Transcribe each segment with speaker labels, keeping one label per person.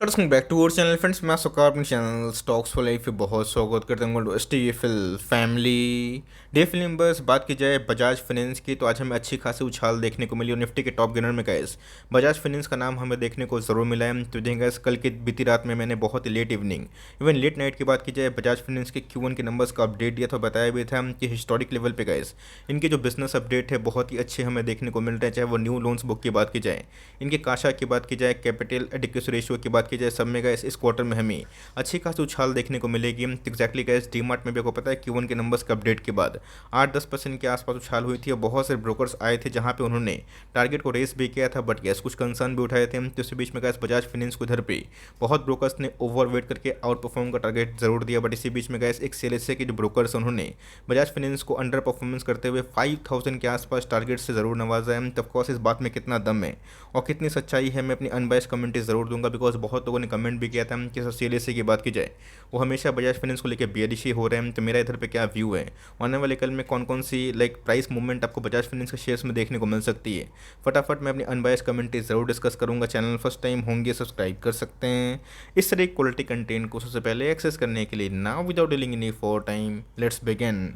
Speaker 1: Welcome back to our channel friends. मैं सुकार अपने चैनल स्टॉक्स फॉर लाइफ पे बहुत स्वागत करता हूँ। एसटीएफएल फैमिली डे फिल्म बस बात की जाए बजाज फाइनेंस की, तो आज हमें अच्छी खासी उछाल देखने को मिली और निफ्टी के टॉप गेनर में गैस बजाज फाइनेंस का नाम हमें देखने को ज़रूर मिला है। तो देखें गैस कल की बीती रात में मैंने बहुत ही late evening even late night की बात की जाए बजाज फाइनेंस के Q1 के नंबर्स का अपडेट दिया था। बताया भी था कि हिस्टोरिक लेवल पे गैस इनके जो बिजनेस अपडेट है बहुत ही अच्छे हमें देखने को मिल रहे हैं। चाहे वो न्यू लोन्स बुक की बात की जाए, इनके काशा की बात की जाए, कैपिटल एडिक्वेसी रेशियो की बात की जाए, सब में गैस इस क्वार्टर में हमें अच्छी खासी उछाल देखने को मिलेगी। एग्जैक्टली गैस डीमार्ट में भी आपको पता है Q1 के नंबर्स के अपडेट के बाद 8-10% के आसपास उछाल हुई थी और बहुत से ब्रोकर्स आए थे जहां पे उन्होंने टारगेट को रेस भी किया था, बट गैस कुछ कंसर्न भी उठाए थे। तो इसी बीच में गैस बजाज फाइनेंस को इधर पे बहुत ब्रोकर्स ने ओवरवेट करके आउट परफॉर्म का टारगेट जरूर दिया, बट इसी बीच में गैस एक सीएलएसए के जो ब्रोकर्स उन्होंने बजाज फाइनेंस को अंडर परफॉर्मेंस करते हुए 5000 के आसपास टारगेट से जरूर नवाजा है। तब कोर्स इस बात में कितना दम है और कितनी सच्चाई है मैं अपनी अनबायस कमेंट्री ज़रूर दूंगा, बिकॉज बहुत लोगों ने कमेंट भी किया था कि सर सीएलएसए की बात की जाए वो हमेशा बजाज फाइनेंस को लेकर बेयरिश ही हो रहे हैं। तो मेरा इधर पे क्या व्यू है, आने वाले कल में कौन कौन सी प्राइस मूवमेंट आपको बजाज फाइनेंस के शेयर्स में देखने को मिल सकती है, फटाफट मैं अपनी अनबायस कमेंट्री ज़रूर डिस्कस करूंगा। चैनल फर्स्ट टाइम होंगे सब्सक्राइब कर सकते हैं इस तरह क्वालिटी कंटेंट को सबसे पहले एक्सेस करने के लिए। Now without dealing any for time let's begin.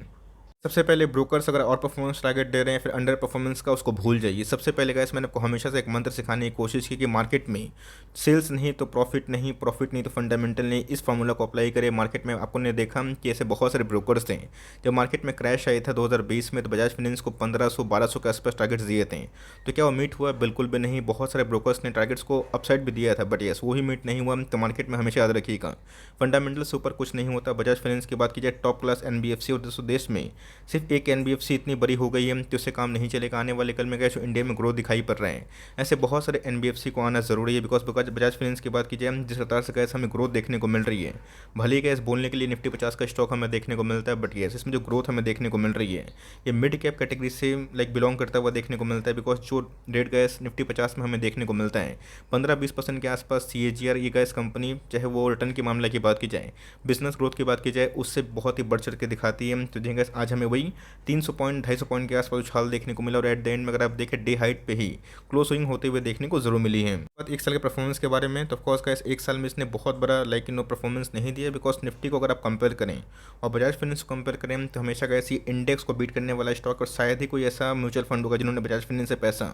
Speaker 1: सबसे पहले ब्रोकर्स अगर आउट परफॉर्मेंस टारगेट दे रहे हैं फिर अंडर परफॉर्मेंस का उसको भूल जाइए। सबसे पहले गाइस मैंने आपको हमेशा से एक मंत्र सिखाने की कोशिश की कि मार्केट में सेल्स नहीं तो प्रॉफिट नहीं, प्रॉफिट नहीं तो फंडामेंटल नहीं, इस फॉर्मूला को अप्लाई करें। मार्केट में आपको ने देखा कि ऐसे बहुत सारे ब्रोकर्स थे। जब मार्केट में क्रैश आया था 2020 में तो बजाज फाइनेंस को 1500-1200 के आसपास टारगेट्स दिए थे। तो क्या वो मीट हुआ? बिल्कुल भी नहीं। बहुत सारे ब्रोकर्स ने टारगेट्स को अपसाइड भी दिया था, बट यस वही मीट नहीं हुआ। तो मार्केट में हमेशा याद रखिएगा फंडामेंटल से ऊपर कुछ नहीं होता। बजाज फाइनेंस की बात की जाए टॉप क्लास एनबीएफसी और दोस्तों देश में सिर्फ एक एनबीएफसी इतनी बड़ी हो गई है तो उससे काम नहीं चलेगा। आने वाले कल में गए जो इंडिया में ग्रोथ दिखाई पड़ रहे हैं, ऐसे बहुत सारे एनबीएफसी को आना जरूरी है। बिकॉज बजाज फाइनेंस की बात की जाए जिस रफ्तार से गैस हमें ग्रोथ देखने को मिल रही है, भले ही गैस बोलने के लिए निफ्टी 50 का स्टॉक हमें देखने को मिलता है, बट यस इसमें जो ग्रोथ हमें देखने को मिल रही है ये मिड कैप कैटेगरी से बिलोंग करता हुआ देखने को मिलता है। बिकॉज जो रेट गैस निफ्टी 50 में हमें देखने को मिलता है 15-20% के आसपास CAGR, ये गैस कंपनी चाहे वो रिटर्न के मामले की बात की जाए, बिजनेस ग्रोथ की बात की जाए, उससे बहुत ही बढ़ चढ़ के दिखाती है। तो देखिए आज हमें वही 300 पॉइंट 250 पॉइंट के आसपास उछाल देखने को मिला और एट द एंड में अगर आप देखें डे हाइट पे ही क्लोज स्विंग होते हुए देखने को जरूर मिली है। बात एक साल के परफॉर्मेंस के बारे में, तो ऑफकोर्स का एक साल में इसने बहुत बड़ा परफॉर्मेंस नहीं दिया। बिकॉज निफ्टी को अगर आप कंपेयर करें और बजाज फाइनेंस को कंपेयर करें तो हमेशा का ऐसी इंडेक्स को बीट करने वाला स्टॉक और शायद ही कोई ऐसा म्यूचुअल फंड होगा जिन्होंने बजाज फाइनेंस से पैसा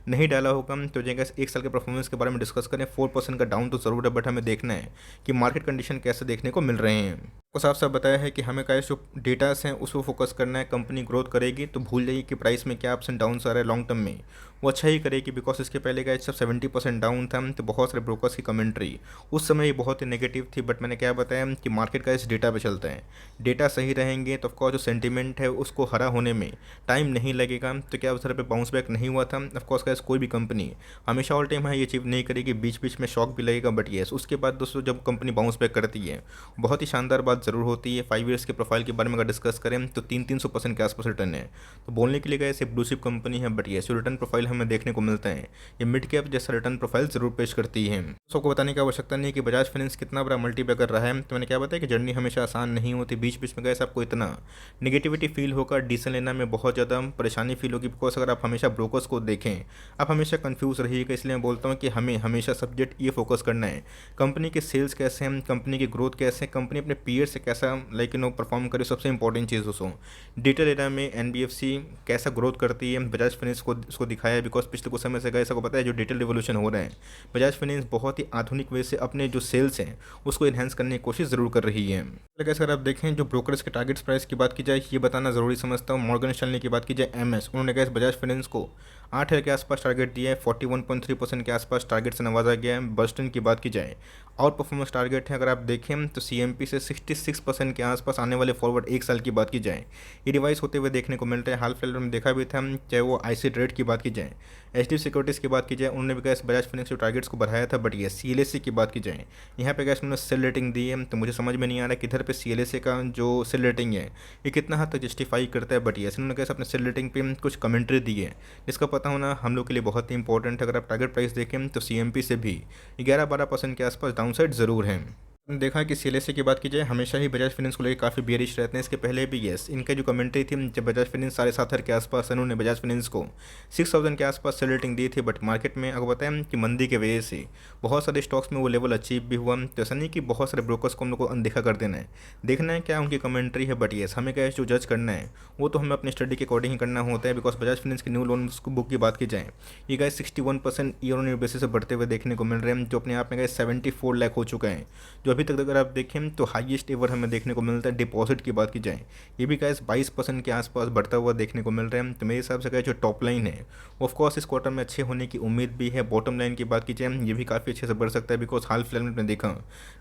Speaker 1: नहीं डाला होगा। तो जगह एक साल के परफॉर्मेंस के बारे में डिस्कस करें, 4% का डाउन तो जरूर है, बट हमें देखना है कि मार्केट कंडीशन कैसे देखने को मिल रहे हैं। को साफ साफ बताया है कि हमें क्या जो डेटास हैं उस पर फोकस करना है। कंपनी ग्रोथ करेगी तो भूल जाइए कि प्राइस में क्या अप्स एंड डाउन्स आ रहा है, लॉन्ग टर्म में वो अच्छा ही करेगी। बिकॉज इसके पहले का सब 70% डाउन था तो बहुत सारे ब्रोकर्स की कमेंट्री उस समय बहुत ही नेगेटिव थी, बट मैंने क्या बताया कि मार्केट का इस डेटा पे चलता है। डेटा सही रहेंगे तो ऑफकोर्स जो सेंटीमेंट है उसको हरा होने में टाइम नहीं लगेगा। तो क्या उस तरह पे बाउंस बैक नहीं हुआ था? ऑफकोर्स का कोई भी कंपनी हमेशा ऑल टाइम है ये अचीव नहीं करेगी, बीच बीच में शॉक भी लगेगा, बट येस उसके बाद दोस्तों जब कंपनी बाउंस बैक करती है बहुत ही शानदार बात ज़रूर होती है। 5 ईयर्स के प्रोफाइल के बारे में अगर डिस्कस करें तो 300% के आसपास रिटर्न है। तो बोलने के लिए गए सिर्फ ब्लू चिप कंपनी है, बट ये रिटर्न प्रोफाइल हमें देखने को मिलता है ये मिड कैप जैसा रिटर्न प्रोफाइल जरूर पेश करती है। सबको बताने की आवश्यकता नहीं है कि बजाज फाइनेंस कितना बड़ा मल्टीबैगर रहा है। तो मैंने क्या बताया कि जर्नी हमेशा आसान नहीं होती, बीच बीच में गए आपको इतना निगेटिविटी फील होगा, डिसीजन लेना में बहुत ज़्यादा परेशानी फील होगी। बिकॉज अगर आप हमेशा ब्रोकर्स को देखें आप हमेशा कन्फ्यूज रहिएगा। इसलिए मैं बोलता हूँ कि हमें हमेशा सब्जेक्ट ये फोकस करना है कंपनी के सेल्स कैसे हैं, कंपनी की ग्रोथ कैसे है, कंपनी अपने पीयर से कैसा परफॉर्म करे। सबसे इंपॉर्टेंट चीज़ दोस्तों डिटेल एरिया में एनबीएफसी कैसा ग्रोथ करती है बजाज फाइनेंस को उसको दिखाया है। बिकॉज पिछले कुछ समय से गए सबको पता है जो डिटेल रिवोल्यूशन हो रहा है बजाज फाइनेंस बहुत ही आधुनिक वे से अपने जो सेल्स हैं उसको इन्हेंस करने की कोशिश ज़रूर कर रही है। लेकिन अगर आप देखें जो ब्रोकर्स के टारगेट्स प्राइस की बात की जाए ये बताना ज़रूरी समझता हूँ। मॉर्गन स्टैनली की बात की जाए MS, उन्होंने कहा बजाज फाइनेंस को 8,000 के आसपास टारगेट दिया है, 41.3% के आसपास टारगेट से नवाजा गया है। बर्स्टन की बात की जाए आउट परफॉर्मेंस टारगेट है अगर आप देखें तो CMP से 66% के आसपास आने वाले फॉरवर्ड एक साल की बात की जाए ये रिवाइज होते हुए देखने को मिल रहा है। हाल फिलहाल में देखा भी था, चाहे वो IC रेट की बात की जाए, HD सिक्योरिटीज़ की बात की जाए, उन्होंने भी गैस बजाज फाइनेंस के टारगेट्स को बढ़ाया था। बट ये CLSA की बात की जाए यहाँ पे गैस उन्होंने सेल रेटिंग दी है। तो मुझे समझ में नहीं आ रहा किधर पे CLSA का जो सेल रेटिंग है ये कितना हद तक जस्टिफाई करता है। बट ये उन्होंने गैस अपने सेल रेटिंग पे कुछ कमेंट्री दी है जिसका पता होना हम लोग के लिए बहुत ही इंपॉर्टेंट है। अगर आप टारगेट प्राइस देखें तो CMP से भी 11-12% के आसपास डाउनसाइड ज़रूर है। देखा कि सीएलएसए की बात की जाए, हमेशा ही बजाज फाइनेंस को लेकर काफ़ी बेयरिश रहते हैं। इसके पहले भी यस, इनका जो कमेंट्री थी जब बजाज फाइनेंस 7,500 के आसपास, इन्होंने बजाज फाइनेंस को 6,000 के आसपास सेल रेटिंग दी थी। बट मार्केट में आपको बताया कि मंदी की वजह से बहुत सारे स्टॉक्स में वो लेवल अचीव भी हुआ। तो ऐसा नहीं कि बहुत सारे ब्रोकर्स को हम लोग को अनदेखा कर देना है, देखना है क्या उनकी कमेंट्री है। बट यस, हमें क्या है जो जज करना है वो तो हमें अपनी स्टडी के अकॉर्डिंग ही करना होता है। बिकॉज बजाज फाइनेंस की न्यू लोन बुक की बात की जाए, ये guys 61% year on year basis से बढ़ते हुए देखने को मिल रहे हैं, जो अपने आप में गाइस 74 लाख हो चुका है। जो अभी तक अगर आप देखें तो हाईएस्ट एवर हमें देखने को मिलता है। डिपॉजिट की बात की जाए, ये भी गाइस 22% के आसपास बढ़ता हुआ देखने को मिल रहा है। तो मेरे हिसाब से गाइस जो टॉप लाइन है ऑफ कोर्स इस क्वार्टर में अच्छे होने की उम्मीद भी है। बॉटम लाइन की बात की जाए, ये भी काफ़ी अच्छे से बढ़ सकता है। बिकॉज हाल फिलहाल में आपने देखा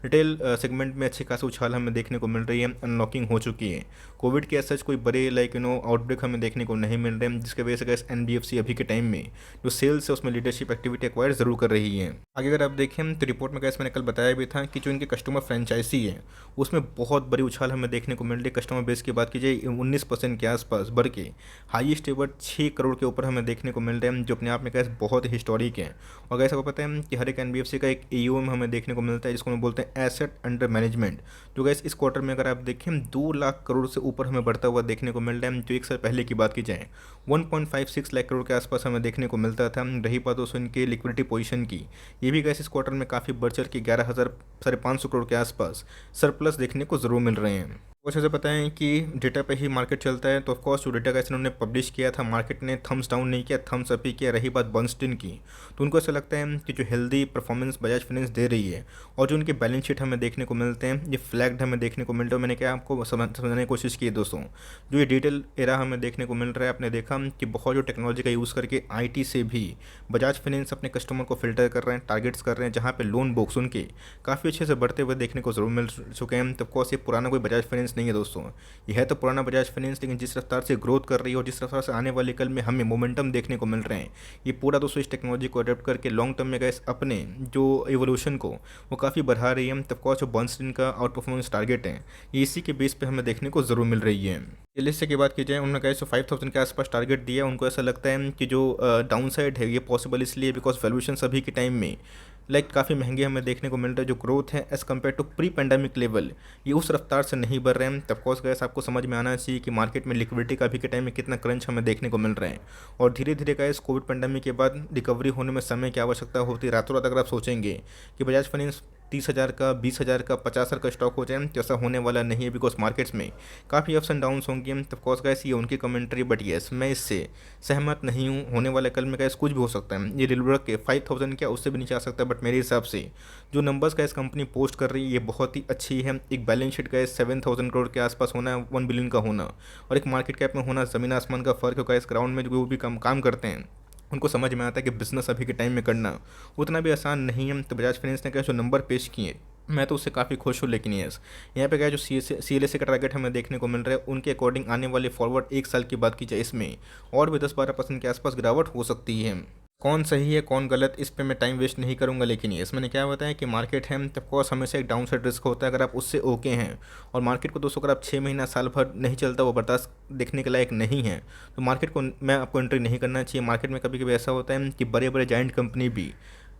Speaker 1: रिटेल सेगमेंट में अच्छी खासी उछाल हमें देखने को मिल रही है, अनलॉकिंग हो चुकी है। कोविड के सच कोई बड़े आउटब्रेक हमें देखने को नहीं मिल रहे हैं, जिसकी वजह से गाइस एनबीएफसी अभी के टाइम में जो सेल्स है उसमें लीडरशिप एक्टिविटी एक्वायर जरूर कर रही है। आगे अगर आप देखें तो रिपोर्ट में गाइस मैंने कल बताया भी था कि जो इनके कस्टमर फ्रेंचाइजी है उसमें बहुत बड़ी उछाल हमें देखने को मिल रही है। कस्टमर बेस की बात की जाए 19% के आसपास बढ़ के हाईएस्ट एवर 6 करोड़ के ऊपर हमें देखने को मिल रहे हैं, जो अपने आप में गैस बहुत हिस्टोरिक है। और गैस आपको पता है कि हर एक एनबीएफसी का एक एयूएम हमें देखने को मिलता है, जिसको हम बोलते हैं एसेट अंडर मैनेजमेंट, जो गैस इस क्वार्टर में अगर आप देखें 2 लाख करोड़ से ऊपर हमें बढ़ता हुआ देखने को मिल रहा है। जो एक साल पहले की बात की जाए 1.56 लाख करोड़ के आसपास हमें देखने को मिलता था। रही बात दोस्तों इनकी लिक्विडिटी पोजीशन की, ये भी गैस इस क्वार्टर में काफ़ी बढ़ चढ़ के 11,500 करोड़ के आसपास सरप्लस देखने को ज़रूर मिल रहे हैं। कुछ ऐसे पता है कि डेटा पे ही मार्केट चलता है, तो ऑफकोर्स जो डेटा का इन्होंने पब्लिश किया था मार्केट ने थम्स डाउन नहीं किया, थम्स अप ही किया। रही बात बर्नस्टीन की, तो उनको ऐसा लगता है कि जो हेल्दी परफॉर्मेंस बजाज फाइनेंस दे रही है और जो उनके बैलेंस शीट हमें देखने को मिलते हैं ये फ्लैग्ड हमें देखने को मिलते हैं। मैंने क्या आपको समझाने की कोशिश की है दोस्तों, जो ये डिटेल एरा हमें देखने को मिल रहा है, आपने देखा कि बहुत जो टेक्नोलॉजी का यूज़ करके आईटी से भी बजाज फाइनेंस अपने कस्टमर को फिल्टर कर रहे हैं, टारगेट्स कर रहे हैं, जहाँ पे लोन बुक्स उनके काफ़ी अच्छे से बढ़ते हुए देखने को जरूर मिल चुके हैं। तो ऑफकोर्स ये पुराना कोई बजाज फाइनेंस नहीं है दोस्तों, यह है तो पुराना बजाज फाइनेंस, लेकिन जिस रफ्तार से ग्रोथ कर रही है और जिस रफ्तार से आने वाले कल में हमें मोमेंटम देखने को मिल रहे हैं, ये पूरा दोस्तों इस टेक्नोलॉजी को अडेप्ट करके लॉन्ग टर्म में गैस अपने जो एवोल्यूशन को वो काफ़ी बढ़ा रही है। तब कोर्स जो बर्नस्टीन का आउट परफॉर्मेंस टारगेट है ये इसी के बेस पे हमें देखने को ज़रूर मिल रही है। एलएसए की बात की जाए, उन्होंने कहा 5,000 के आसपास टारगेट दिया। उनको ऐसा लगता है कि जो डाउन साइड है ये पॉसिबल इसलिए बिकॉज वैल्यूएशन अभी के टाइम में काफ़ी महंगे हमें देखने को मिल रहा है। जो ग्रोथ है as compare to pre pandemic level ये उस रफ्तार से नहीं बढ़ रहे हैं। तब कोर्स गैस आपको समझ में आना चाहिए कि मार्केट में लिक्विडिटी का अभी के टाइम में कितना क्रंच हमें देखने को मिल रहा है, और धीरे धीरे गैस कोविड पेंडेमिक के बाद रिकवरी होने में समय की आवश्यकता होती है। रातों रात अगर आप सोचेंगे कि बजाज फाइनेंस 30,000 का, 20,000 का, 50,000 का स्टॉक हो जाए तो ऐसा होने वाला नहीं है। बिकॉज मार्केट्स में काफ़ी अप्स एंड डाउन्स होंगे। तब कॉस गैस ये उनकी कमेंट्री, बट येस मैं इससे सहमत नहीं हूँ। होने वाले कल में गैस कुछ भी हो सकता है, ये रिलवर्क के 5,000 क्या उससे भी नीचे आ सकता है। बट मेरे हिसाब से जो नंबर्स गैस कंपनी पोस्ट कर रही है ये बहुत ही अच्छी है। एक बैलेंस शीट गैस 7,000 करोड़ के आसपास होना, 1 बिलियन का होना, और एक मार्केट कैप में होना ज़मीन आसमान का फ़र्क होगा। इस ग्राउंड में जो भी काम करते हैं उनको समझ में आता है कि बिज़नेस अभी के टाइम में करना उतना भी आसान नहीं है। तो बजाज फाइनेंस ने क्या जो नंबर पेश किए मैं तो उससे काफ़ी खुश हूँ। लेकिन यस यहाँ पे क्या जो सी एल एस का टारगेट हमें देखने को मिल रहा है उनके अकॉर्डिंग आने वाले फॉरवर्ड एक साल की बात की जाए इसमें और भी 10-12% के आसपास गिरावट हो सकती है। कौन सही है कौन गलत इस पे मैं टाइम वेस्ट नहीं करूंगा। लेकिन ये मैंने क्या बताया कि मार्केट है तब कोर्स हमेशा एक डाउन साइड रिस्क होता है। अगर आप उससे ओके हैं और मार्केट को दोस्तों अगर आप 6 महीना साल भर नहीं चलता वो बर्दाश्त देखने के लायक नहीं है तो मार्केट को मैं आपको एंट्री नहीं करना चाहिए। मार्केट में कभी कभी ऐसा होता है कि बड़े बड़े जाइंट कंपनी भी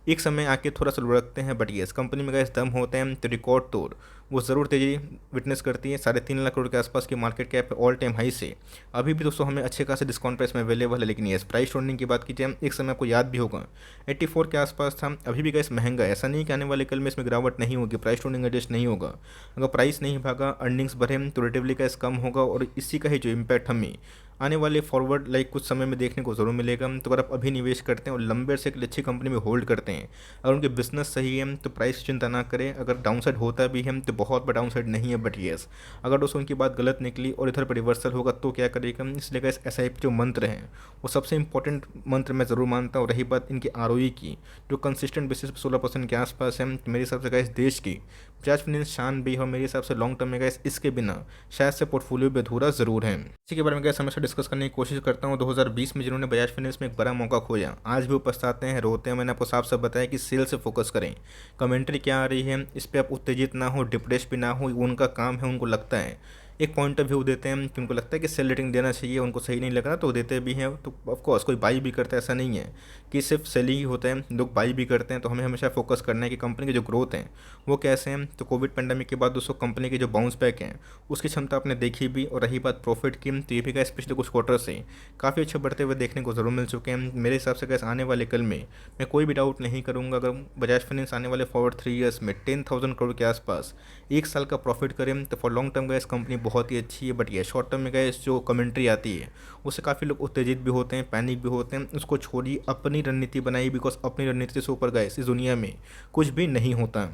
Speaker 1: एक समय आके थोड़ा सा लुढ़कते हैं, बट येस कंपनी में गैस दम होते हैं तो रिकॉर्ड तोड़ वो ज़रूर तेज़ी विटनेस करती है। 3.5 लाख करोड़ के आसपास की market cap all time high से अभी भी दोस्तों हमें अच्छे खासे डिस्काउंट प्राइस में अवेलेबल है। लेकिन येस प्राइस ट्रेंडिंग की बात की जाए एक समय आपको याद भी होगा 84 के आसपास था, अभी भी गैस महंगा है। ऐसा नहीं कि आने वाले कल में इसमें गिरावट नहीं होगी, प्राइस ट्रेंडिंग एडजस्ट नहीं होगा। अगर प्राइस नहीं भागा अर्निंग्स बढ़े तो रिलेटिवली गैस कम होगा, और इसी का ही जो इम्पैक्ट हमें आने वाले फॉरवर्ड कुछ समय में देखने को ज़रूर मिलेगा। तो अगर आप अभी निवेश करते हैं और लंबे से एक अच्छी कंपनी में होल्ड करते हैं, अगर उनके बिजनेस सही है तो प्राइस चिंता ना करें। अगर डाउनसाइड होता भी है तो बहुत बड़ा डाउनसाइड नहीं है। बट येस अगर दोस्तों उनकी बात गलत निकली और इधर पर रिवर्सल होगा तो क्या करेगा। इसलिए गैस SIP जो मंत्र हैं वो सबसे इंपॉर्टेंट मंत्र मैं ज़रूर मानता हूँ। रही बात इनकी ROE की जो कंसिस्टेंट बेसिस पर 16% के आसपास है, तो मेरे हिसाब से गैस देश की बजाज फाइनेंस शान भी है, और मेरे हिसाब से लॉन्ग टर्म में गैस इसके बिना शायद से पोर्टफोलियो भी अधूरा ज़रूर है। इसी के बारे में गैस हमेशा डिस्कस करने की कोशिश करता हूँ। 2020 में जिन्होंने बजाज फाइनेंस में एक बड़ा मौका खोया आज भी वो पछताते हैं, रोते हैं। मैंने आपको साफ साफ बताया कि सेल से फोकस करें। कमेंट्री क्या आ रही है इस पर आप उत्तेजित ना हो, डिप्रेस भी ना हो, उनका काम है। उनको लगता है एक पॉइंट ऑफ व्यू देते हैं कि उनको लगता है कि सेल रेटिंग देना चाहिए, उनको सही नहीं लग रहा तो देते भी हैं। तो ऑफकोर्स कोई बाई भी करता है, ऐसा नहीं है कि सिर्फ सेल ही होता है, लोग बाई भी करते हैं। तो हमें हमेशा फोकस करना है कि कंपनी के जो ग्रोथ हैं वो कैसे हैं। तो कोविड पेंडेमिक के बाद दोस्तों कंपनी के जो बाउंस बैक हैं उसकी क्षमता आपने देखी भी। और रही बात प्रॉफिट की, तो ये भी गैस पिछले कुछ क्वार्टर से काफ़ी अच्छे बढ़ते हुए देखने को ज़रूर मिल चुके हैं। मेरे हिसाब से गैस आने वाले कल में मैं कोई भी डाउट नहीं करूँगा अगर बजाज फाइनेंस आने वाले फॉरवर्ड 3 ईयर्स में 10,000 करोड़ के आसपास एक साल का प्रॉफिट करें तो for long term gas company बहुत ही अच्छी है। बट ये शॉर्ट टर्म में गैस जो कमेंट्री आती है उससे काफ़ी लोग उत्तेजित भी होते हैं, पैनिक भी होते हैं। उसको छोड़िए, अपनी रणनीति बनाइए, बिकॉज अपनी रणनीति से ऊपर गैस इस दुनिया में कुछ भी नहीं होता।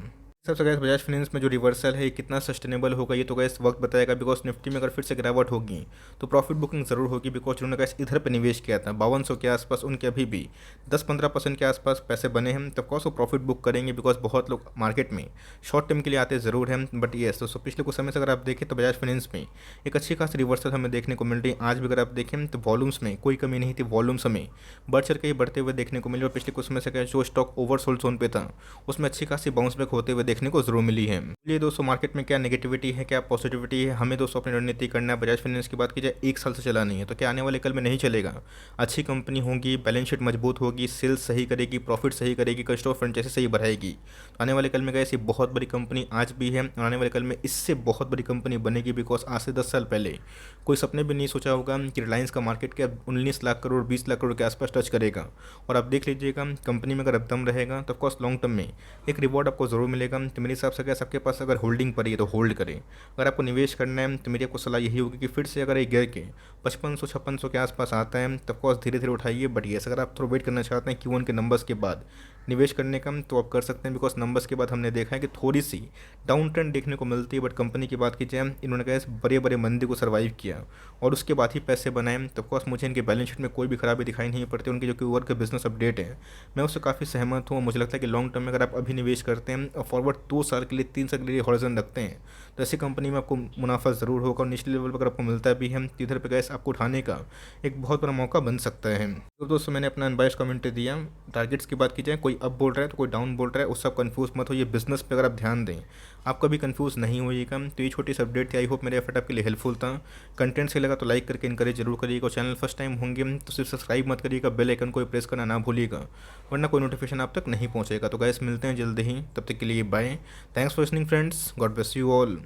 Speaker 1: सबसे गैस बजाज फाइनेंस में जो रिवर्सल है ये कितना सस्टेनेबल होगा ये तो गैस वक्त बताएगा। बिकॉज निफ्टी में अगर फिर से गिरावट होगी तो प्रॉफिट बुकिंग ज़रूर होगी। बिकॉज उन्होंने गैस इधर पे निवेश किया था 5200 के आसपास, उनके अभी भी 10-15% के आसपास पैसे बने हैं। तब कॉस वो प्रॉफिट बुक करेंगे। बिकॉज बहुत लोग मार्केट में शॉर्ट टर्म के लिए आते ज़रूर हैं। बट ये तो पिछले कुछ समय से अगर आप देखें तो बजाज फाइनेंस में एक अच्छी खासी रिवर्सल हमें देखने को मिल रही है। आज भी अगर आप देखें तो वॉल्यूम्स में कोई कमी नहीं थी, वॉल्यूम्स हमें बढ़ चढ़ के ही बढ़ते हुए देखने को मिले। और पिछले कुछ समय से जो स्टॉक ओवरसोल्ड जोन पे था उसमें अच्छी खासी बाउंस बैक होते हुए देखने को जरूर मिली है। चलिए दोस्तों, मार्केट में क्या नेगेटिविटी है क्या पॉजिटिविटी है, हमें दोस्तों अपनी रणनीति करना है। बजाज फाइनेंस की बात की जाए 1 साल से चला नहीं है तो क्या आने वाले कल में नहीं चलेगा। अच्छी कंपनी होगी, बैलेंस शीट मजबूत होगी, सेल्स सही करेगी, प्रॉफिट सही करेगी, कस्टमर फ्रेंचाइजी सही बढ़ाएगी तो आने वाले कल में ऐसी बहुत बड़ी कंपनी आज भी है और आने वाले कल में इससे बहुत बड़ी कंपनी बनेगी। बिकॉज आज से 10 साल पहले कोई सपने भी नहीं सोचा होगा कि रिलायंस का मार्केट कैप 19 लाख करोड़ 20 लाख करोड़ के आसपास टच करेगा। और आप देख लीजिएगा कंपनी में अगर अब दम रहेगा तो ऑफकोर्स लॉन्ग टर्म में एक रिवॉर्ड आपको ज़रूर मिलेगा। तो मेरे हिसाब से सबके पास अगर होल्डिंग पड़ी है तो होल्ड करें। अगर आपको निवेश करना है तो मेरी आपको सलाह यही होगी कि फिर से अगर एक गिर के 5500-5600 के आसपास आता है तो ऑफकोर्स धीरे धीरे उठाइए। बट ये अगर आप थोड़ा वेट करना चाहते हैं Q1 के नंबर्स के बाद निवेश करने का तो आप कर सकते हैं। बिकॉज नंबर्स के बाद हमने देखा है कि थोड़ी सी डाउन ट्रेंड देखने को मिलती है। बट कंपनी की बात की जाए इन्होंने कहा बड़े बड़े मंदी को सर्वाइव किया और उसके बाद ही पैसे बनाए। तो ऑफकोर्स मुझे इनके बैलेंस शीट में कोई भी खराबी दिखाई नहीं पड़ती। उनकी जो Q1 का बिजनेस अपडेट है मैं उससे काफ़ी सहमत हूँ। मुझे लगता है कि लॉन्ग टर्म में अगर आप अभी निवेश करते हैं और फॉरवर्ड 2 साल के लिए 3 साल के लिए हॉरिजन रखते हैं तो ऐसी कंपनी में आपको मुनाफा ज़रूर होगा। और निचले लेवल पर अगर आपको मिलता भी है तो इधर पर गैस आपको उठाने का एक बहुत बड़ा मौका बन सकता है। तो दोस्तों मैंने अपना अनबायस्ड कमेंट दिया। टारगेट्स की बात की जाए कोई अप बोल रहा है तो कोई डाउन बोल रहा है, उससे आप कन्फ्यूज़ मत होइए। बिजनेस पे अगर आप ध्यान दें आप कभी कन्फ्यूज़ नहीं होइएगा। तो ये छोटी सी अपडेट थी, आई होप मेरे एफर्ट आपके लिए हेल्पफुल था। कंटेंट सही लगा तो लाइक करके इनकरेज जरूर करिएगा। और चैनल फर्स्ट टाइम होंगे तो सिर्फ सब्सक्राइब मत करिएगा, बेल आइकन को प्रेस करना ना भूलिएगा वरना कोई नोटिफिकेशन आप तक नहीं पहुँचेगा। तो गैस मिलते हैं जल्द ही, तब तक के लिए bye. Thanks for listening friends, God bless you all.